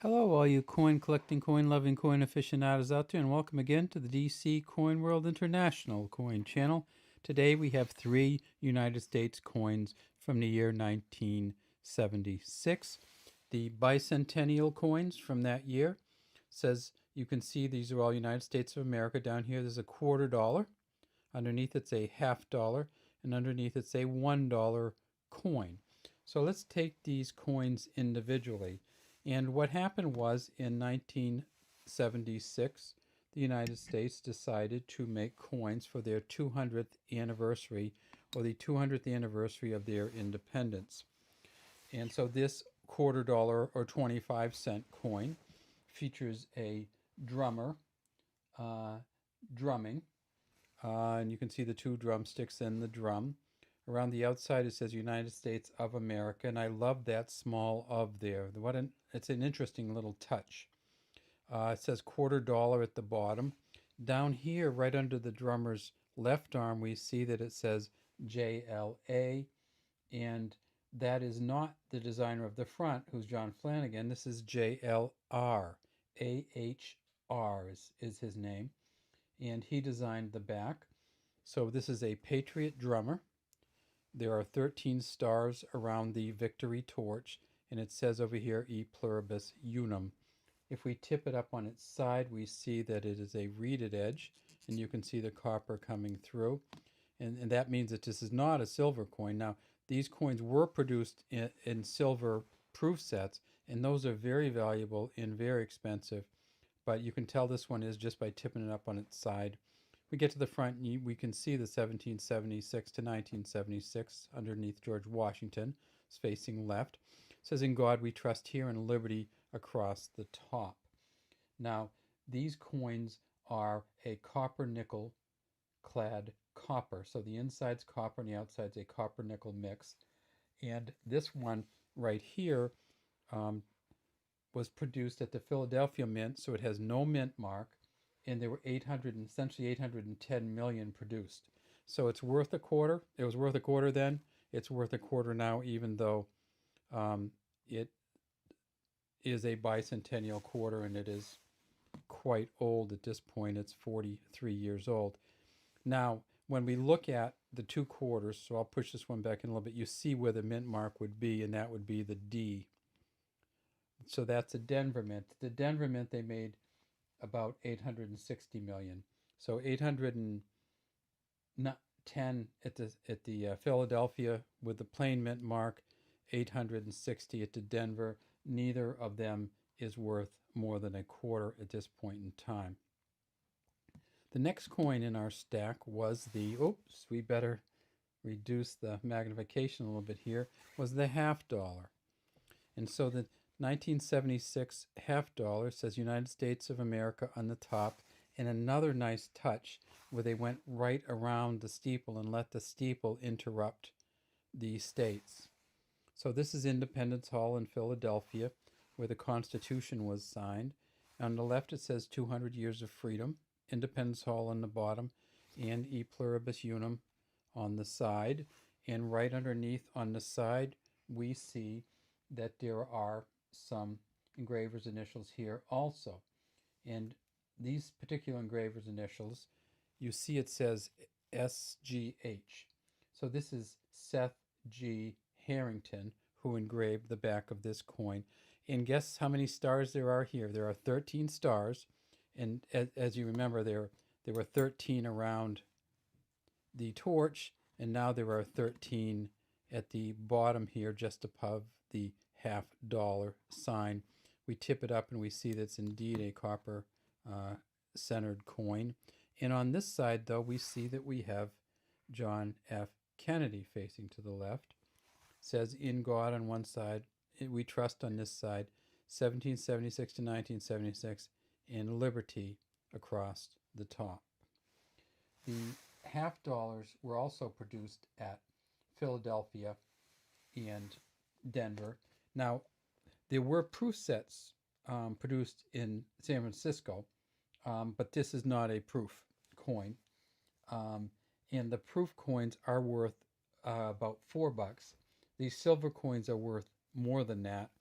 Hello, all you coin collecting, coin loving, coin aficionados out there, and welcome again to the DC Coin World International Coin Channel. Today we have three United States coins from the year 1976. The bicentennial coins from that year says you can see these are all United States of America. Down here there's a $quarter. Underneath it's a $half, and underneath it's a $1 coin. So let's take these coins individually. And what happened was in 1976, the United States decided to make coins for their 200th anniversary, or the 200th anniversary of their independence. And so this $quarter or 25-cent coin features a drummer drumming, and you can see the two drumsticks and the drum. Around the outside it says United States of America, and I love that small "of" there. It's an interesting little touch. It says $quarter at the bottom. Down here, right under the drummer's left arm, we see that it says JLA, and that is not the designer of the front, who's John Flanagan. This is JLR. AHR is his name, and he designed the back. So this is a Patriot drummer. There are 13 stars around the victory torch, and it says over here, E pluribus unum. If we tip it up on its side, we see that it is a reeded edge, and you can see the copper coming through. And that means that this is not a silver coin. Now, these coins were produced in silver proof sets, and those are very valuable and very expensive. But you can tell this one is just by tipping it up on its side. We get to the front, and we can see the 1776 to 1976 underneath George Washington. It's facing left. It says, "In God we trust" here, and "liberty" across the top. Now, these coins are a copper nickel clad copper. So the inside's copper and the outside's a copper nickel mix. And this one right here was produced at the Philadelphia Mint, so it has no mint mark, and there were essentially 810 million produced. So it's worth a quarter. It was worth a quarter then. It's worth a quarter now, even though it is a bicentennial quarter, and it is quite old at this point. It's 43 years old. Now, when we look at the two quarters, so I'll push this one back in a little bit, you see where the mint mark would be, and that would be the D. So that's a Denver Mint. The Denver Mint, they made about 860 million. So 810 at the Philadelphia with the plain mint mark, 860 at the Denver. Neither of them is worth more than a quarter at this point in time. The next coin in our stack was we better reduce the magnification a little bit here, was the $half. And so the 1976 $half says United States of America on the top, and another nice touch where they went right around the steeple and let the steeple interrupt the states. So this is Independence Hall in Philadelphia, where the Constitution was signed. On the left it says 200 years of freedom, Independence Hall on the bottom, and E pluribus unum on the side. And right underneath on the side, we see that there are some engraver's initials here also. And these particular engraver's initials, you see it says SGH. So this is Seth G. Harrington, who engraved the back of this coin. And guess how many stars there are here? There are 13 stars. And as you remember, there were 13 around the torch, and now there are 13 at the bottom here, just above the $half sign. We tip it up and we see that it's indeed a copper centered coin. And on this side, though, we see that we have John F. Kennedy facing to the left. It says "In God" on one side, "We trust" on this side, 1776 to 1976, and "Liberty" across the top. The $half were also produced at Philadelphia and Denver. Now, there were proof sets produced in San Francisco, but this is not a proof coin. And the proof coins are worth about $4. These silver coins are worth more than that.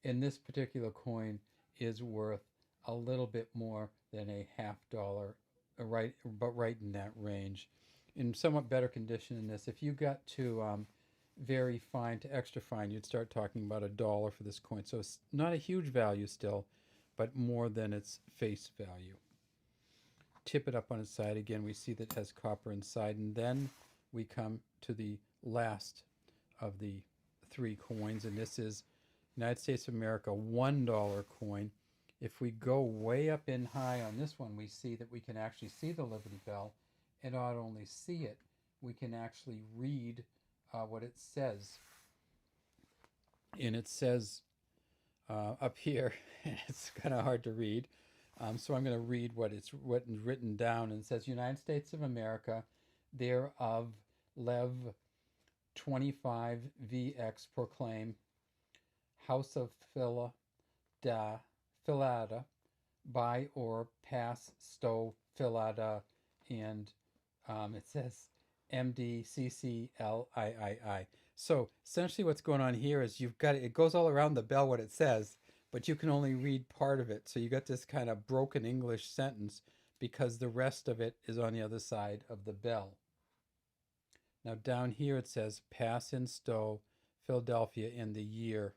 And this particular coin is worth a little bit more than a $50, but right in that range. In somewhat better condition than this, if you got to very fine to extra fine, you'd start talking about $1 for this coin. So it's not a huge value still, but more than its face value. Tip it up on its side again. We see that it has copper inside, and then we come to the last of the three coins, and this is United States of America $1 coin. If we go way up in high on this one, we see that we can actually see the Liberty Bell, and not only see it, we can actually read what it says. And it says up here, it's kind of hard to read, so I'm going to read what it's written down. And it says, United States of America, thereof Lev 25 VX proclaim, House of Philada, by or pass stow Philada, and it says MDCCLIII. So essentially what's going on here is you've got it goes all around the bell what it says, but you can only read part of it. So you got this kind of broken English sentence because the rest of it is on the other side of the bell. Now down here it says pass and stow Philadelphia in the year.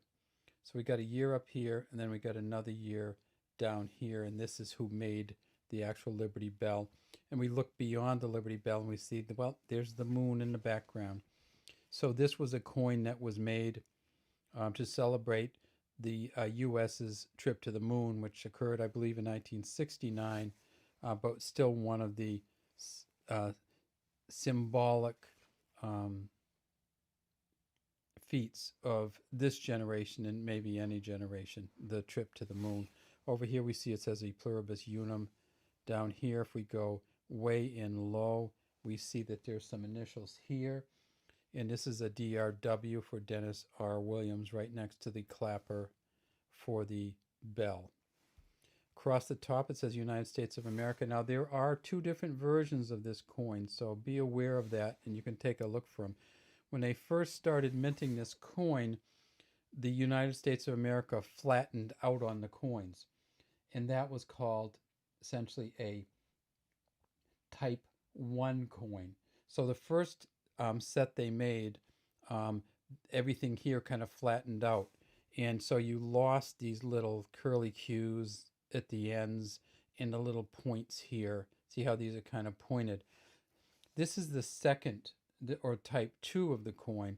So we got a year up here, and then we got another year down here, and this is who made the actual Liberty Bell. And we look beyond the Liberty Bell and we see, well, there's the moon in the background. So this was a coin that was made to celebrate the U.S.'s trip to the moon, which occurred, I believe, in 1969, but still one of the symbolic feats of this generation and maybe any generation, the trip to the moon. Over here we see it says a pluribus unum. Down here, if we go way in low, we see that there's some initials here. And this is a DRW for Dennis R. Williams, right next to the clapper for the bell. Across the top it says United States of America. Now there are two different versions of this coin, so be aware of that, and you can take a look for them. When they first started minting this coin, the United States of America flattened out on the coins, and that was called essentially a type 1 coin. So the first set they made, everything here kind of flattened out, and so you lost these little curly cues at the ends and the little points here. See how these are kind of pointed. This is the second or type 2 of the coin.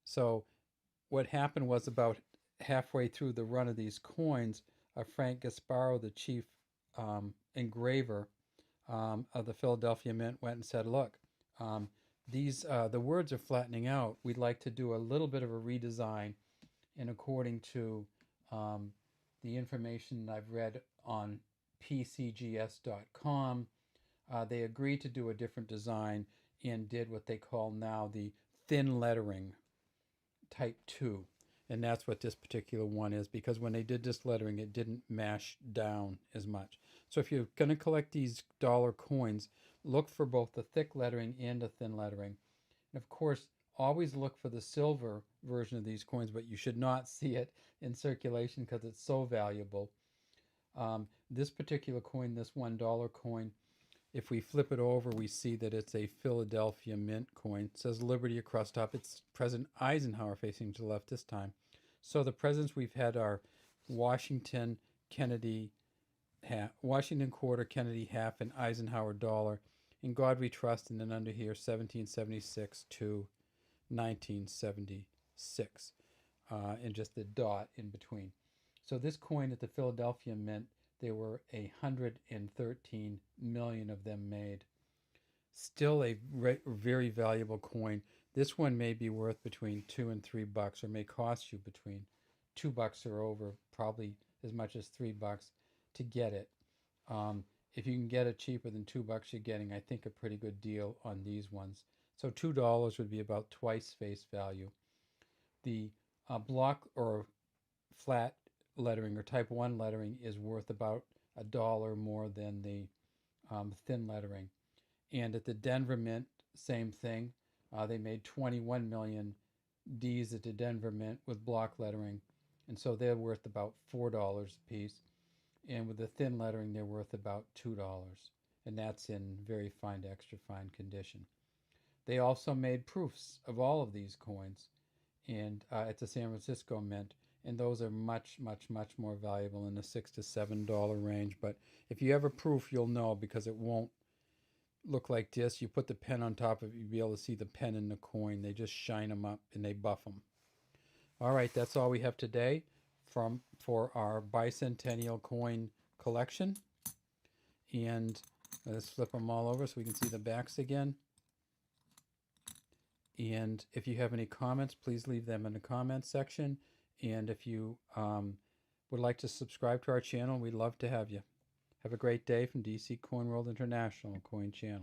So what happened was about halfway through the run of these coins, Frank Gasparo, the chief engraver of the Philadelphia Mint, went and said, look, the words are flattening out. We'd like to do a little bit of a redesign, and according to the information I've read on pcgs.com, they agreed to do a different design and did what they call now the thin lettering type 2. And that's what this particular one is, because when they did this lettering, it didn't mash down as much. So if you're going to collect these dollar coins, look for both the thick lettering and the thin lettering. And of course, always look for the silver version of these coins, but you should not see it in circulation because it's so valuable. This particular coin, this $1 coin, if we flip it over, we see that it's a Philadelphia Mint coin. It says Liberty across top. It's President Eisenhower facing to the left this time. So the presidents we've had are Washington, Kennedy, Washington quarter, Kennedy half, and Eisenhower dollar. In God we trust, and then under here, 1776 to 1976, and just the dot in between. So this coin at the Philadelphia Mint, there were 113 million of them made. Still a very valuable coin. This one may be worth between $2 and $3, or may cost you between $2 or over, probably as much as $3 to get it. If you can get it cheaper than $2, you're getting, I think, a pretty good deal on these ones. So $2 would be about twice face value. The block or flat lettering or type 1 lettering is worth about $1 more than the thin lettering. And at the Denver Mint, same thing. They made 21 million Ds at the Denver Mint with block lettering, and so they're worth about $4 a piece. And with the thin lettering, they're worth about $2, and that's in very fine to extra fine condition. They also made proofs of all of these coins, and at the San Francisco Mint, and those are much, much, much more valuable in the $6 to $7 range. But if you have a proof, you'll know, because it won't look like this. You put the pen on top of it, you'll be able to see the pen in the coin. They just shine them up and they buff them. All right, that's all we have today for our Bicentennial Coin Collection. And let's flip them all over so we can see the backs again. And if you have any comments, please leave them in the comments section. And if you would like to subscribe to our channel, we'd love to have you. Have a great day from DC Coin World International Coin Channel.